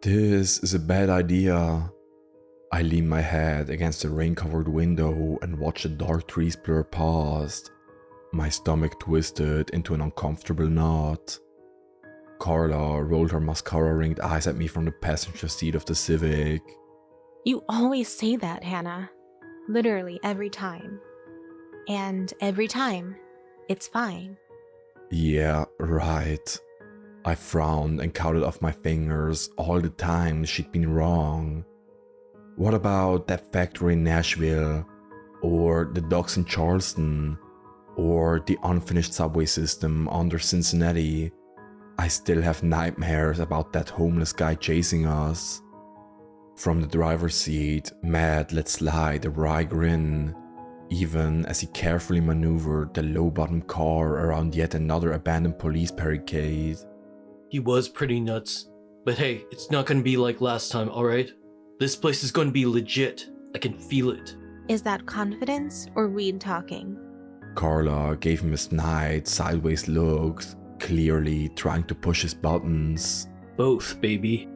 This is a bad idea. I leaned my head against the rain-covered window and watched the dark trees blur past. My stomach twisted into an uncomfortable knot. Carla rolled her mascara-ringed eyes at me from the passenger seat of the Civic. You always say that, Hannah. Literally every time. And every time, it's fine. Yeah, right. I frowned and counted off my fingers all the times she'd been wrong. What about that factory in Nashville? Or the docks in Charleston? Or the unfinished subway system under Cincinnati? I still have nightmares about that homeless guy chasing us. From the driver's seat, Matt let slide a wry grin, even as he carefully maneuvered the low-bottom car around yet another abandoned police barricade. He was pretty nuts. But hey, it's not gonna be like last time, alright? This place is gonna be legit. I can feel it. Is that confidence or weed talking? Carla gave him a snide, sideways look, clearly trying to push his buttons. Both, baby.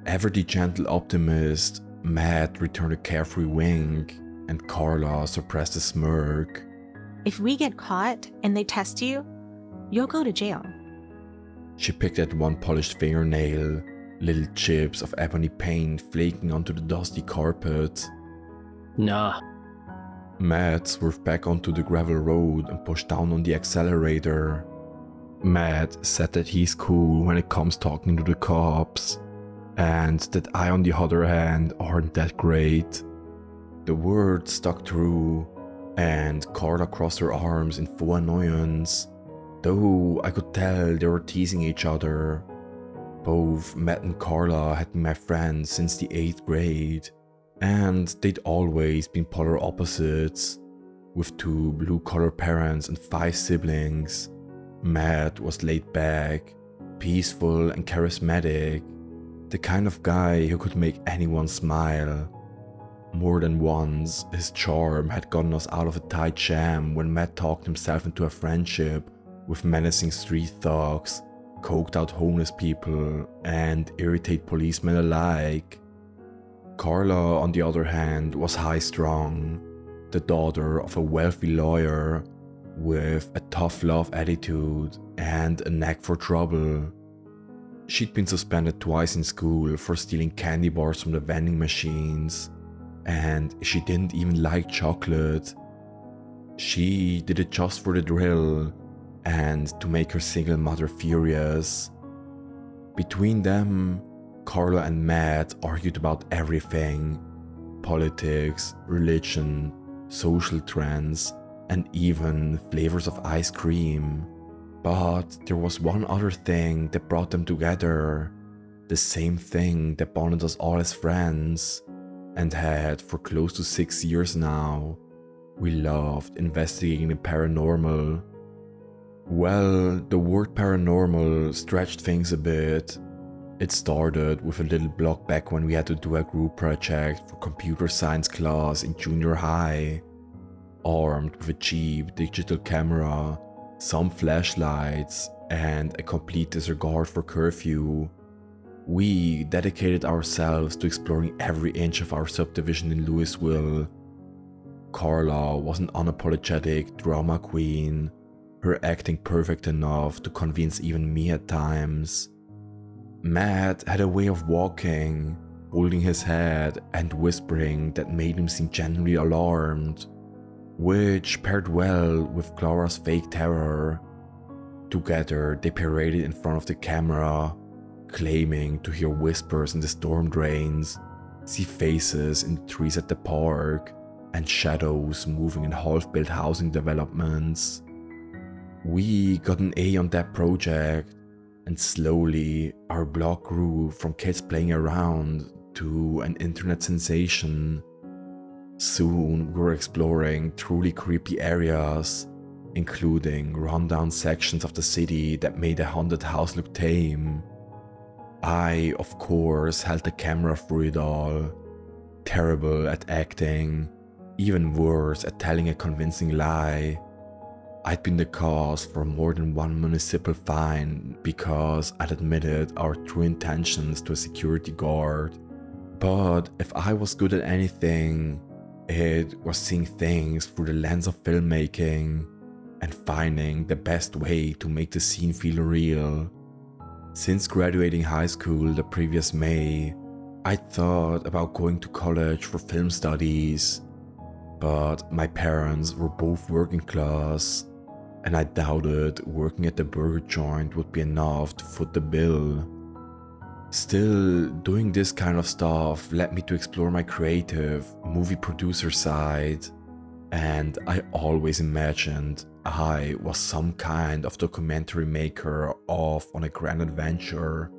Ever the gentle optimist, Matt returned a carefree wink, and Carla suppressed a smirk. If we get caught and they test you, you'll go to jail. She picked at one polished fingernail, little chips of ebony paint flaking onto the dusty carpet. Nah. Matt swerved back onto the gravel road and pushed down on the accelerator. Matt said that he's cool when it comes talking to the cops, and that I, on the other hand, aren't that great. The words stuck through, and Carla crossed her arms in full annoyance, though I could tell they were teasing each other. Both Matt and Carla had been my friends since the 8th grade, and they'd always been polar opposites. With 2 blue-collar parents and 5 siblings, Matt was laid back, peaceful and charismatic, the kind of guy who could make anyone smile. More than once, his charm had gotten us out of a tight jam when Matt talked himself into a friendship with menacing street thugs, coked out homeless people, and irritated policemen alike. Carla, on the other hand, was high-strung, the daughter of a wealthy lawyer with a tough love attitude and a knack for trouble. She'd been suspended twice in school for stealing candy bars from the vending machines, and she didn't even like chocolate. She did it just for the thrill and to make her single mother furious. Between them, Carla and Matt argued about everything: politics, religion, social trends, and even flavors of ice cream. But there was one other thing that brought them together, the same thing that bonded us all as friends, and had for close to 6 years now. We loved investigating the paranormal. Well, the word paranormal stretched things a bit. It started with a little block back when we had to do a group project for computer science class in junior high. Armed with a cheap digital camera, some flashlights, and a complete disregard for curfew, we dedicated ourselves to exploring every inch of our subdivision in Louisville. Carla was an unapologetic drama queen, her acting perfect enough to convince even me at times. Matt had a way of walking, holding his head and whispering that made him seem genuinely alarmed, which paired well with Clara's fake terror. Together they paraded in front of the camera, claiming to hear whispers in the storm drains, see faces in the trees at the park, and shadows moving in half-built housing developments. We got an A on that project, and slowly our blog grew from kids playing around to an internet sensation. Soon we were exploring truly creepy areas, including rundown sections of the city that made a haunted house look tame. I, of course, held the camera through it all, terrible at acting, even worse at telling a convincing lie. I'd been the cause for more than one municipal fine because I'd admitted our true intentions to a security guard. But if I was good at anything, it was seeing things through the lens of filmmaking and finding the best way to make the scene feel real. Since graduating high school the previous May, I thought about going to college for film studies, but my parents were both working class, and I doubted working at the burger joint would be enough to foot the bill. Still, doing this kind of stuff led me to explore my creative movie producer side, and I always imagined I was some kind of documentary maker off on a grand adventure.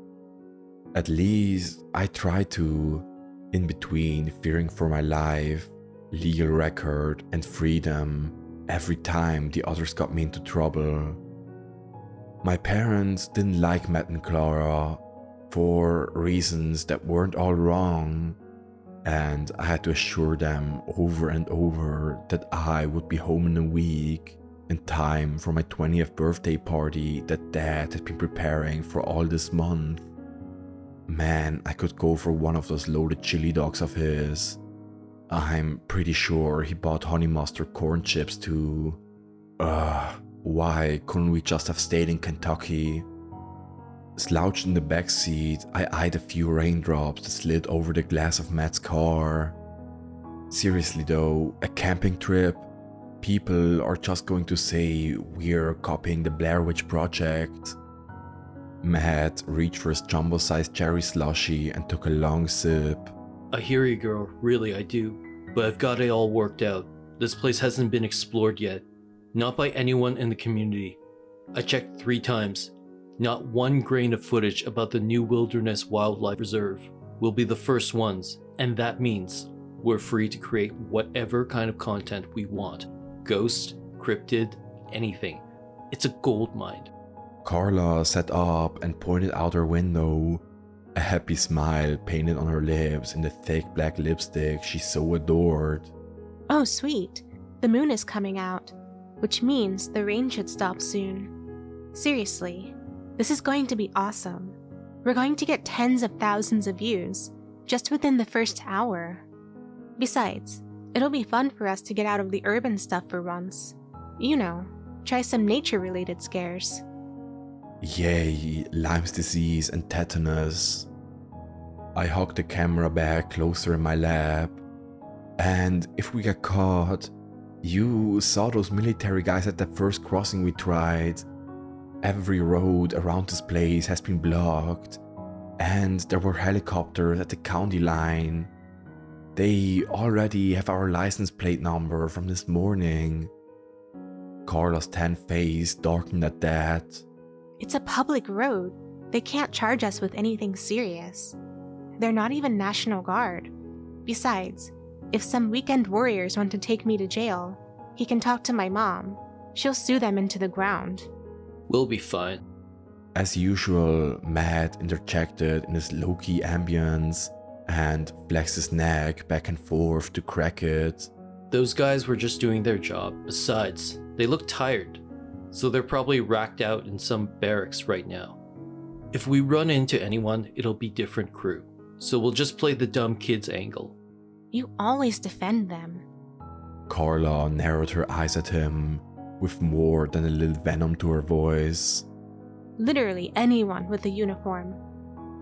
At least I tried to, in between fearing for my life, legal record and freedom every time the others got me into trouble. My parents didn't like Matt and Clara for reasons that weren't all wrong, and I had to assure them over and over that I would be home in a week, in time for my 20th birthday party that Dad had been preparing for all this month. Man, I could go for one of those loaded chili dogs of his. I'm pretty sure he bought honey mustard corn chips too. Why couldn't we just have stayed in Kentucky? Slouched in the back seat, I eyed a few raindrops that slid over the glass of Matt's car. Seriously though, a camping trip? People are just going to say we're copying the Blair Witch Project. Matt reached for his jumbo-sized cherry slushie and took a long sip. I hear you, girl, really I do. But I've got it all worked out. This place hasn't been explored yet. Not by anyone in the community. I checked 3 times. Not one grain of footage about the new Wilderness Wildlife Reserve. We'll be the first ones, and that means we're free to create whatever kind of content we want. Ghost, cryptid, anything. It's a gold mine. Carla sat up and pointed out her window, a happy smile painted on her lips in the thick black lipstick she so adored. Oh, sweet. The moon is coming out, which means the rain should stop soon. Seriously, this is going to be awesome. We're going to get tens of thousands of views just within the first hour. Besides, it'll be fun for us to get out of the urban stuff for once. You know, try some nature-related scares. Yay, Lyme's disease and tetanus. I hugged the camera back closer in my lap. And if we get caught, you saw those military guys at that first crossing we tried. Every road around this place has been blocked, and there were helicopters at the county line. They already have our license plate number from this morning. Carla's tan face darkened at that. It's a public road. They can't charge us with anything serious. They're not even National Guard. Besides, if some weekend warriors want to take me to jail, he can talk to my mom. She'll sue them into the ground. We'll be fine. As usual, Matt interjected in his low-key ambience and flexed his neck back and forth to crack it. Those guys were just doing their job. Besides, they look tired, so they're probably racked out in some barracks right now. If we run into anyone, it'll be different crew, so we'll just play the dumb kids angle. You always defend them. Carla narrowed her eyes at him, with more than a little venom to her voice. Literally anyone with a uniform.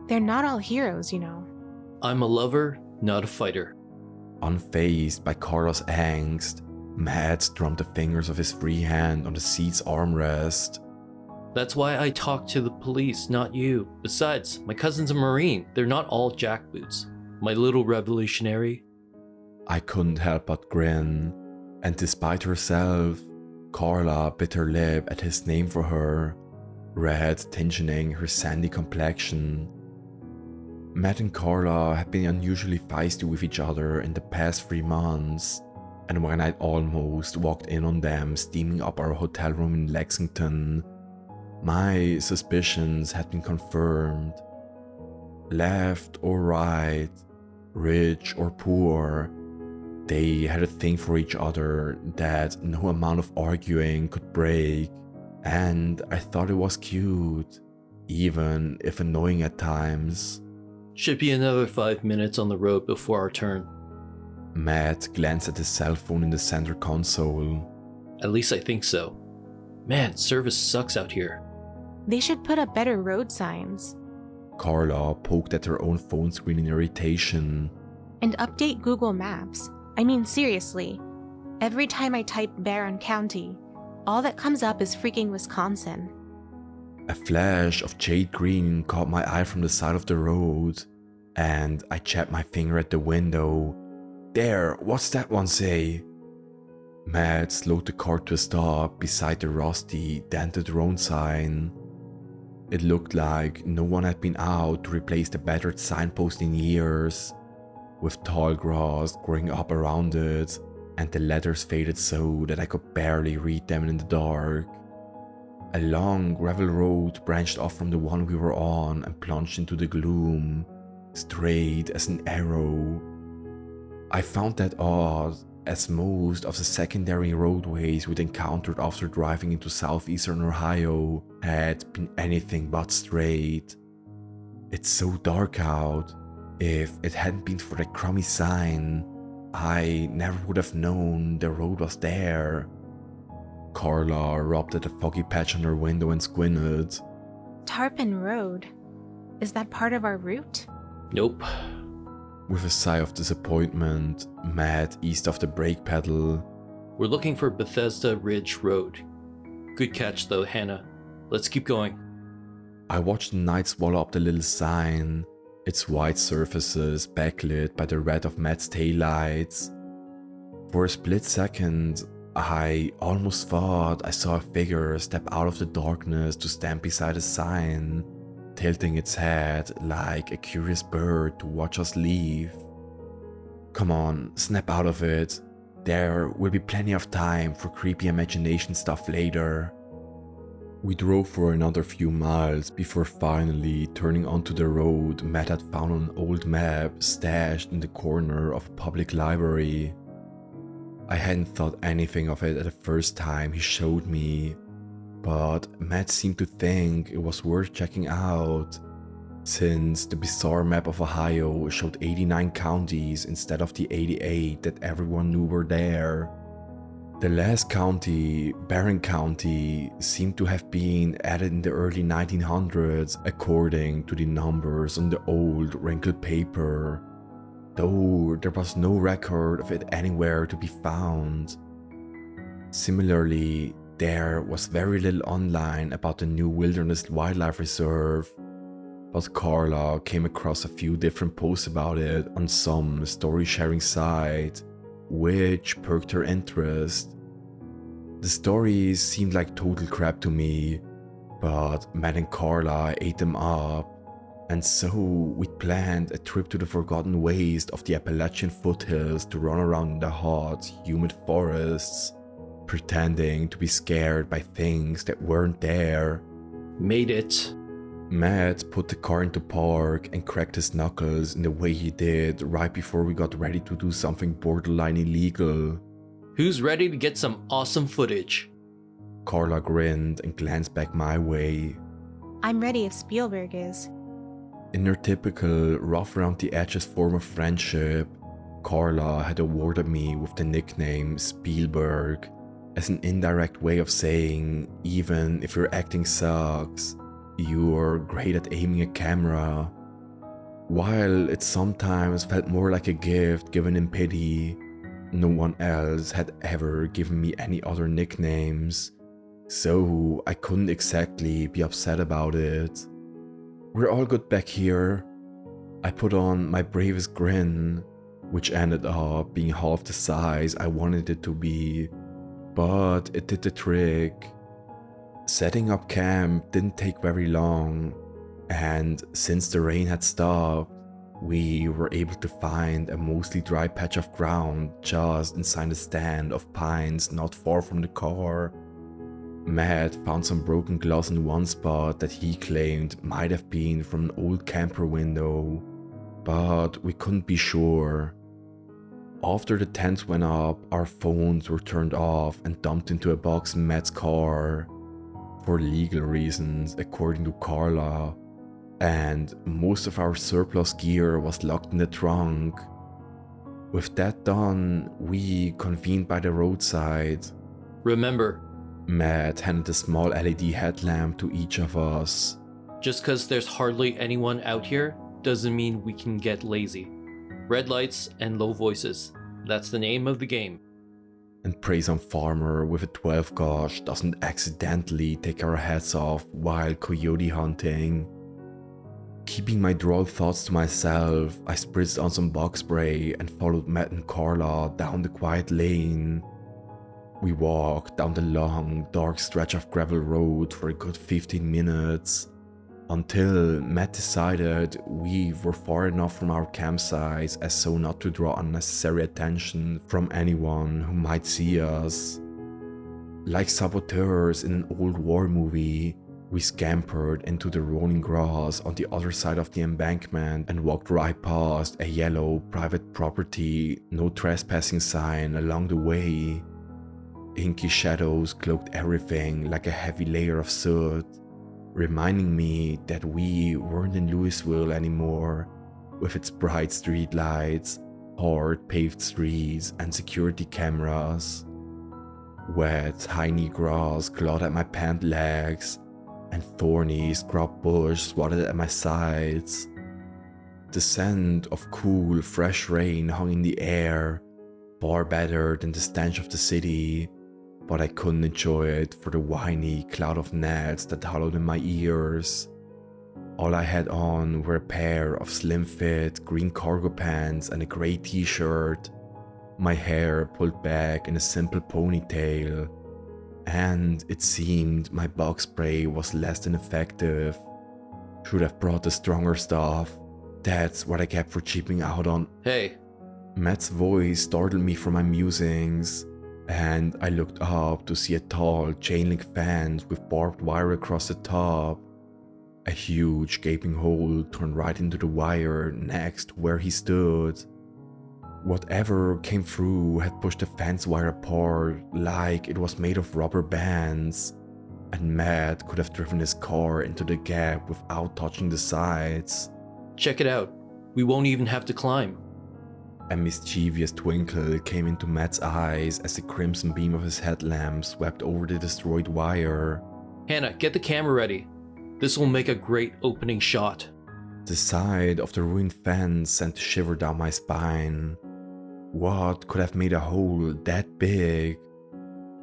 They're not all heroes, you know. I'm a lover, not a fighter. Unfazed by Carla's angst, Matt drummed the fingers of his free hand on the seat's armrest. That's why I talk to the police, not you. Besides, my cousin's a Marine. They're not all jackboots. My little revolutionary. I couldn't help but grin, and despite herself, Carla bit her lip at his name for her, red tinging her sandy complexion. Matt and Carla had been unusually feisty with each other in the past 3 months, and when I'd almost walked in on them steaming up our hotel room in Lexington, my suspicions had been confirmed. Left or right, rich or poor, They had a thing for each other that no amount of arguing could break, and I thought it was cute, even if annoying at times. Should be another 5 minutes on the road before our turn. Matt glanced at his cell phone in the center console. At least I think so. Man, service sucks out here. They should put up better road signs. Carla poked at her own phone screen in irritation. And update Google Maps. I mean, seriously. Every time I type Barron County, all that comes up is freaking Wisconsin. A flash of jade green caught my eye from the side of the road, and I jabbed my finger at the window. There, what's that one say? Matt slowed the car to a stop beside the rusty, dented road sign. It looked like no one had been out to replace the battered signpost in years, with tall grass growing up around it, and the letters faded so that I could barely read them in the dark. A long gravel road branched off from the one we were on and plunged into the gloom, straight as an arrow. I found that odd, as most of the secondary roadways we'd encountered after driving into southeastern Ohio had been anything but straight. It's so dark out. If it hadn't been for that crummy sign, I never would have known the road was there. Carla rubbed at a foggy patch on her window and squinted. Tarpon Road. Is that part of our route? Nope. With a sigh of disappointment, Matt eased off the brake pedal. We're looking for Bethesda Ridge Road. Good catch though, Hannah. Let's keep going. I watched the night swallow up the little sign, its white surfaces backlit by the red of Matt's taillights. For a split second, I almost thought I saw a figure step out of the darkness to stand beside a sign, tilting its head like a curious bird to watch us leave. Come on, snap out of it. There will be plenty of time for creepy imagination stuff later. We drove for another few miles before finally turning onto the road Matt had found on an old map stashed in the corner of a public library. I hadn't thought anything of it at the first time he showed me, but Matt seemed to think it was worth checking out, since the bizarre map of Ohio showed 89 counties instead of the 88 that everyone knew were there. The last county, Barron County, seemed to have been added in the early 1900s according to the numbers on the old wrinkled paper, though there was no record of it anywhere to be found. Similarly, there was very little online about the new Wilderness Wildlife Reserve, but Carla came across a few different posts about it on some story-sharing site, which perked her interest. The stories seemed like total crap to me, but Matt and Carla ate them up, and so we planned a trip to the forgotten waste of the Appalachian foothills to run around in the hot, humid forests, pretending to be scared by things that weren't there. Made it. Matt put the car into park and cracked his knuckles in the way he did right before we got ready to do something borderline illegal. Who's ready to get some awesome footage? Carla grinned and glanced back my way. I'm ready if Spielberg is. In her typical rough around the edges form of friendship, Carla had awarded me with the nickname Spielberg as an indirect way of saying, even if your acting sucks, you're great at aiming a camera. While it sometimes felt more like a gift given in pity, no one else had ever given me any other nicknames, so I couldn't exactly be upset about it. We're all good back here. I put on my bravest grin, which ended up being half the size I wanted it to be, but it did the trick. Setting up camp didn't take very long, and since the rain had stopped, we were able to find a mostly dry patch of ground just inside a stand of pines not far from the car. Matt found some broken glass in one spot that he claimed might have been from an old camper window, but we couldn't be sure. After the tents went up, our phones were turned off and dumped into a box in Matt's car. For legal reasons, according to Carla. And most of our surplus gear was locked in the trunk. With that done, we convened by the roadside. Remember, Matt handed a small LED headlamp to each of us. just because there's hardly anyone out here doesn't mean we can get lazy. Red lights and low voices. That's the name of the game. And pray some farmer with a 12 gauge doesn't accidentally take our heads off while coyote hunting. Keeping my droll thoughts to myself, I spritzed on some bug spray and followed Matt and Carla down the quiet lane. We walked down the long, dark stretch of gravel road for a good 15 minutes, until Matt decided we were far enough from our campsites as so not to draw unnecessary attention from anyone who might see us. Like saboteurs in an old war movie, we scampered into the rolling grass on the other side of the embankment and walked right past a yellow private property, no trespassing sign along the way. Inky shadows cloaked everything like a heavy layer of soot, reminding me that we weren't in Louisville anymore, with its bright streetlights, hard paved streets, and security cameras. Wet, hiney grass clawed at my pant legs, and thorny scrub bush swatted at my sides. The scent of cool, fresh rain hung in the air, far better than the stench of the city, but I couldn't enjoy it for the whiny cloud of gnats that hollowed in my ears. All I had on were a pair of slim-fit green cargo pants and a grey t-shirt, my hair pulled back in a simple ponytail, and it seemed my bug spray was less than effective. Should have brought the stronger stuff. That's what I kept for cheaping out on. Hey, Matt's voice startled me from my musings, and I looked up to see a tall chain-link fence with barbed wire across the top. A huge gaping hole turned right into the wire next to where he stood. Whatever came through had pushed the fence wire apart like it was made of rubber bands, and Matt could have driven his car into the gap without touching the sides. check it out. We won't even have to climb. A mischievous twinkle came into Matt's eyes as the crimson beam of his headlamp swept over the destroyed wire. Hannah, get the camera ready. This will make a great opening shot. The sight of the ruined fence sent a shiver down my spine. What could have made a hole that big?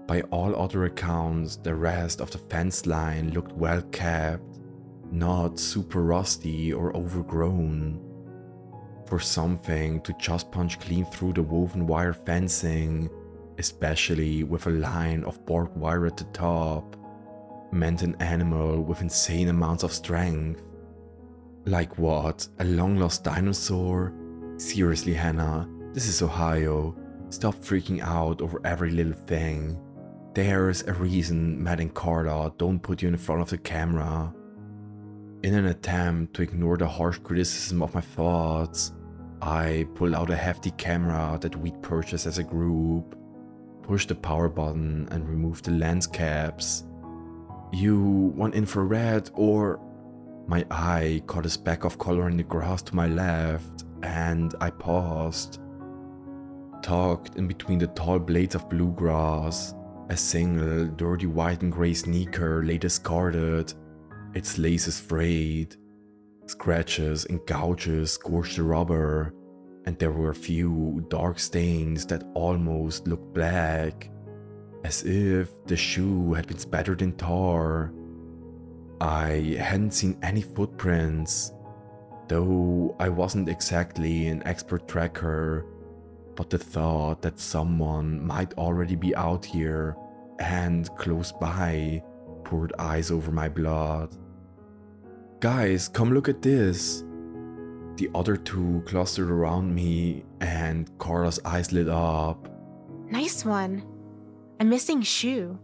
By all other accounts, the rest of the fence line looked well kept, not super rusty or overgrown. For something to just punch clean through the woven wire fencing, especially with a line of barbed wire at the top, meant an animal with insane amounts of strength. Like what? A long-lost dinosaur? Seriously, Hannah, this is Ohio. Stop freaking out over every little thing. There's a reason Matt and Carla don't put you in front of the camera. In an attempt to ignore the harsh criticism of my thoughts, I pulled out a hefty camera that we'd purchased as a group, pushed the power button and removed the lens caps. You want infrared or... My eye caught a speck of color in the grass to my left, and I paused. Tucked in between the tall blades of bluegrass, a single dirty white and grey sneaker lay discarded, its laces frayed. Scratches and gouges scorched the rubber, and there were a few dark stains that almost looked black, as if the shoe had been spattered in tar. I hadn't seen any footprints, though I wasn't exactly an expert tracker, but the thought that someone might already be out here and close by poured ice over my blood. Guys, come look at this. The other two clustered around me, and Carla's eyes lit up. Nice one. A missing shoe.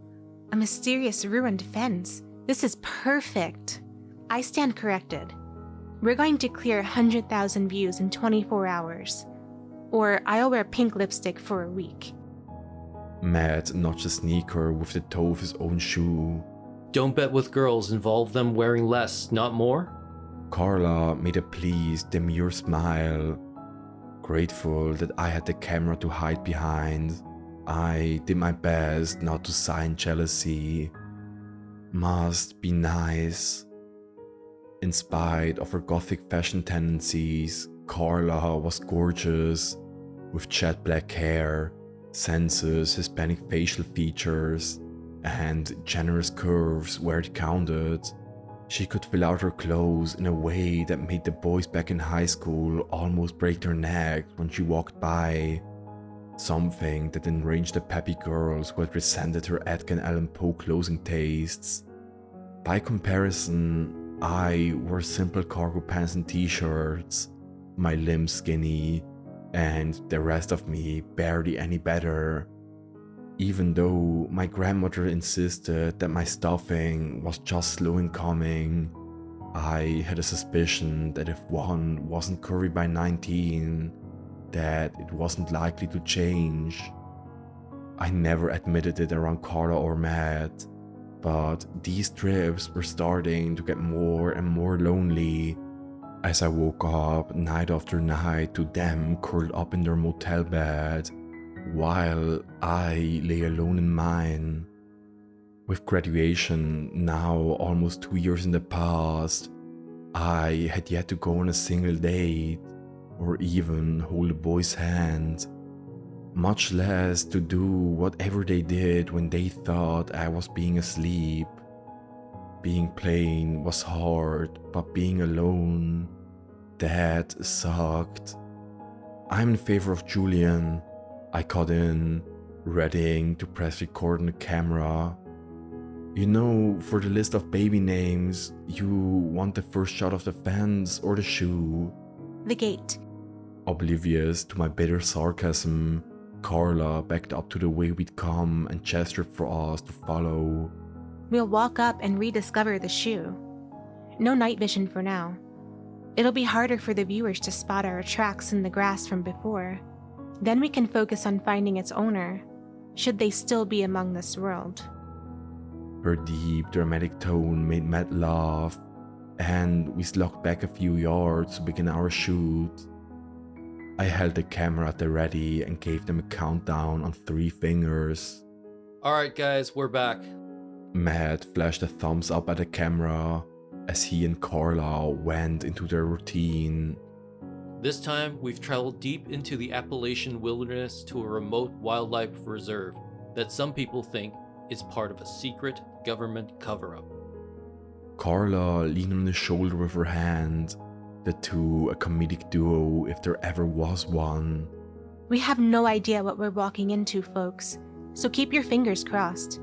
A mysterious ruined fence. This is perfect. I stand corrected. We're going to clear 100,000 views in 24 hours. or I'll wear pink lipstick for a week. Matt notched a sneaker with the toe of his own shoe. Don't bet with girls, involve them wearing less, not more? Carla made a pleased, demure smile. Grateful that I had the camera to hide behind, I did my best not to sigh in jealousy. Must be nice. In spite of her gothic fashion tendencies, Carla was gorgeous, with jet black hair, sensitive Hispanic facial features, and generous curves where it counted. She could fill out her clothes in a way that made the boys back in high school almost break their necks when she walked by. Something that enraged the peppy girls who had resented her Edgar Allan Poe clothing tastes. By comparison, I wore simple cargo pants and t-shirts, my limbs skinny, and the rest of me barely any better. Even though my grandmother insisted that my stuffing was just slow in coming, I had a suspicion that if one wasn't curvy by 19, that it wasn't likely to change. I never admitted it around Clara or Matt, but these trips were starting to get more and more lonely as I woke up night after night to them curled up in their motel bed, while I lay alone in mine. With graduation now almost 2 years in the past, I had yet to go on a single date, or even hold a boy's hand, much less to do whatever they did when they thought I was being asleep. Being plain was hard, but being alone, that sucked. I'm in favor of Julian, I cut in, readying to press record on the camera. You know, for the list of baby names, you want the first shot of the fence or the shoe? The gate. Oblivious to my bitter sarcasm, Carla backed up to the way we'd come and gestured for us to follow. We'll walk up and rediscover the shoe. No night vision for now. It'll be harder for the viewers to spot our tracks in the grass from before. Then we can focus on finding its owner, should they still be among this world. Her deep, dramatic tone made Matt laugh, and we slogged back a few yards to begin our shoot. I held the camera at the ready and gave them a countdown on 3 fingers. Alright guys, we're back. Matt flashed a thumbs up at the camera as he and Carla went into their routine. This time, we've traveled deep into the Appalachian wilderness to a remote wildlife reserve that some people think is part of a secret government cover-up. Carla leaned on his shoulder with her hand, the two a comedic duo if there ever was one. We have no idea what we're walking into, folks, so keep your fingers crossed.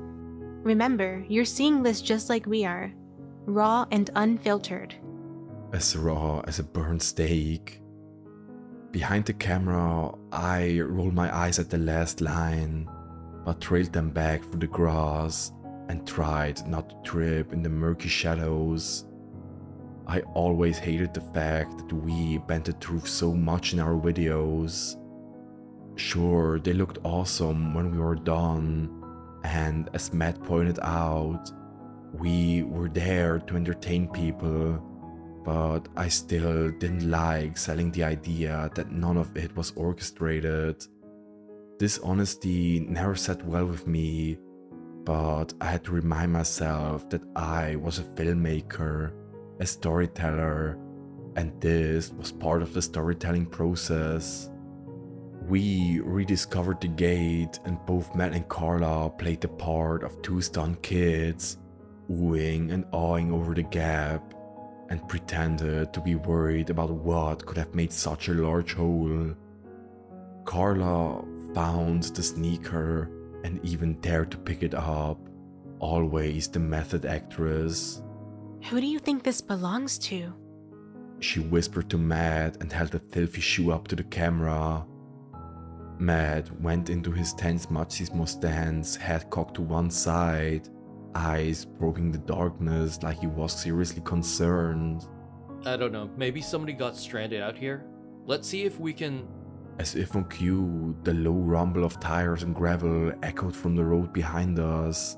Remember, you're seeing this just like we are, raw and unfiltered. As raw as a burnt steak. Behind the camera, I rolled my eyes at the last line, but trailed them back through the grass and tried not to trip in the murky shadows. I always hated the fact that we bent the truth so much in our videos. Sure, they looked awesome when we were done, and as Matt pointed out, we were there to entertain people, but I still didn't like selling the idea that none of it was orchestrated. This honesty never sat well with me, but I had to remind myself that I was a filmmaker, a storyteller, and this was part of the storytelling process. We rediscovered the gate, and both Matt and Carla played the part of 2 stunned kids, oohing and awing over the gap, and pretended to be worried about what could have made such a large hole. Carla found the sneaker and even dared to pick it up, always the method actress. Who do you think this belongs to? She whispered to Matt and held the filthy shoe up to the camera. Matt went into his tense machismo stance, head cocked to one side, eyes probing the darkness like he was seriously concerned. I don't know, maybe somebody got stranded out here? Let's see if we can... As if on cue, the low rumble of tires and gravel echoed from the road behind us,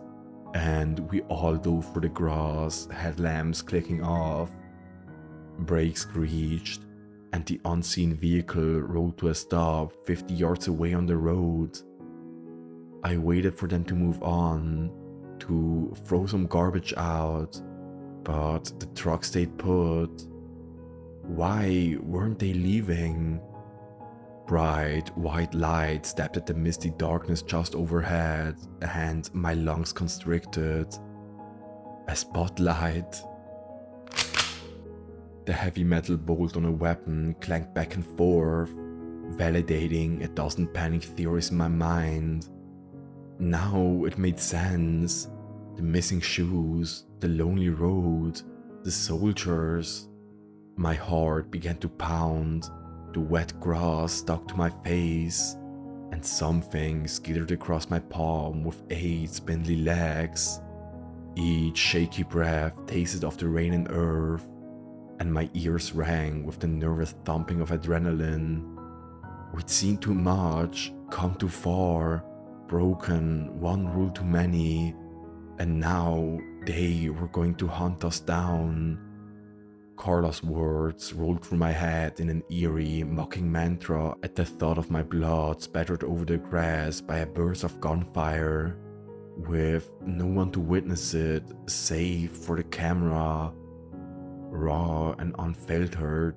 and we all dove for the grass, headlamps clicking off. Brakes screeched, and the unseen vehicle rolled to a stop 50 yards away on the road. I waited for them to move on, to throw some garbage out, but the truck stayed put. Why weren't they leaving? Bright white light stabbed at the misty darkness just overhead, and my lungs constricted. A spotlight. The heavy metal bolt on a weapon clanked back and forth, validating a dozen panic theories in my mind. Now it made sense. The missing shoes, the lonely road, the soldiers. My heart began to pound. The wet grass stuck to my face, and something skidded across my palm with 8 spindly legs. Each shaky breath tasted of the rain and earth, and my ears rang with the nervous thumping of adrenaline. We'd seen too much, come too far, broken one rule too many, and now they were going to hunt us down. Carla's words rolled through my head in an eerie, mocking mantra at the thought of my blood spattered over the grass by a burst of gunfire, with no one to witness it save for the camera. Raw and unfiltered,